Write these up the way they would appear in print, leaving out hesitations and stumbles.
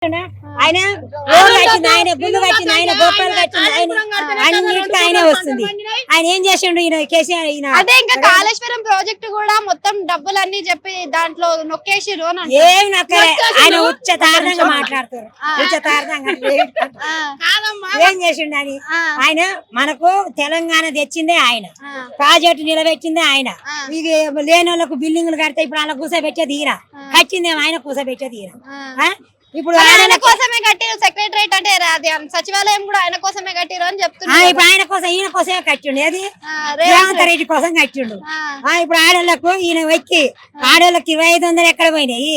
ఆయన రోడ్లు వచ్చింది, ఆయన గుళ్ళు వచ్చింది, ఆయన గోపాలు వచ్చింది, ఆయన అన్నిటికీ ఆయనే వస్తుంది. ఆయన ఏం చేసిండు ఈయన కేసీఆర్? ఈయన అదే ఇంకా కాళేశ్వరం ప్రాజెక్ట్ కూడా మొత్తం డబ్బులన్నీ చెప్పి దాంట్లో నొక్కేసిరు అని ఏం నక్కలే. ఆయన ఉచ్చతార్థంగా మాట్లాడతారు, ఉచ్చతార్థంగా ఏం చేసిండు అని. ఆయన మనకు తెలంగాణ తెచ్చిందే ఆయన, ప్రాజెక్టు నిలబెట్టిందే ఆయన. ఇక లేని వాళ్ళకు బిల్డింగ్లు కడితే ఇప్పుడు అలా కూసబెట్టేది ఈయన, కట్టిందేమో ఆయన కూసబెట్టేది ఈయన. ఇప్పుడు ఆయన కోసమే కట్టిరు, సెక్రటరేట్ అంటే అది సచివాలయం కూడా ఆయన కోసమే కట్టిరు అని చెప్తున్నారు. ఇప్పుడు ఆయన కోసం ఈయన కోసమే కట్టిండు, ఏది రేవంత్ రెడ్డి కోసం కట్టిండు. ఇప్పుడు ఆడోళ్లకు ఈయన వచ్చి ఆడోళ్ళకి 2500 ఎక్కడ పోయినాయి,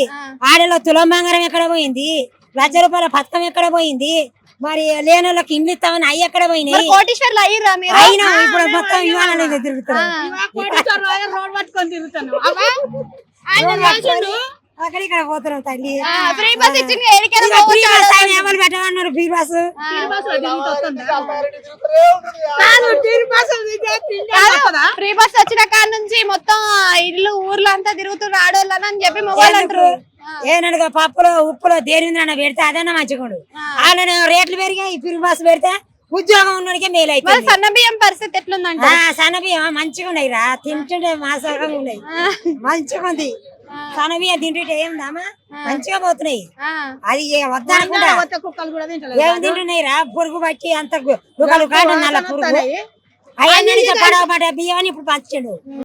ఆడోళ్ళకి తులం బంగారం ఎక్కడ పోయింది, ₹1,00,000 పథకం ఎక్కడ పోయింది, మరి లేని వాళ్ళకి ఇండ్లు ఇస్తామని అవి ఎక్కడ పోయినాయి? కోటీశ్వర్లు అయ్యిరా మీరు? అయినా ఇప్పుడు మొత్తం విమానాలు తిరుగుతున్నాం, అక్కడిక్కడ పోతున్నాం తల్లి. ఫ్రీ బస్ ఇచ్చింది, ఎవరు పెట్టమన్నారు ఫ్రీ బస్? ఫ్రీ బస్ వచ్చిన కాడ నుంచి మొత్తం ఇల్లు ఊర్లో అంతా తిరుగుతున్నారు ఆడోళ్ళని అని చెప్పి మొబైల్ అంటారు. ఏనడుగా పప్పులో ఉప్పులో దేని మీద పెడితే అదన్నా మంచిగుండు. వాళ్ళని రేట్లు పెరిగాయి, ఫ్రీ బస్ పెడితే ఉద్యోగం ఉన్నోడికే మేలు అవుతుంది. సన్న బియ్యం పరిస్థితి ఎట్లుందంటే? సన్న బియ్యం మంచిగా ఉన్నాయి రా, తింటుంటే మాసంగా ఉన్నాయి, మంచిగా ఉంది. సన్న బియ్యం తింటుంటే ఏమిదామా మంచిగా పోతున్నాయి. అది వద్దనుకుంటా ఏమి తింటున్నాయి రా, పురుగు పట్టి అంత పురుగు. అవన్నీ పడవ పడ్డ బియ్యం అని ఇప్పుడు పంచాడు.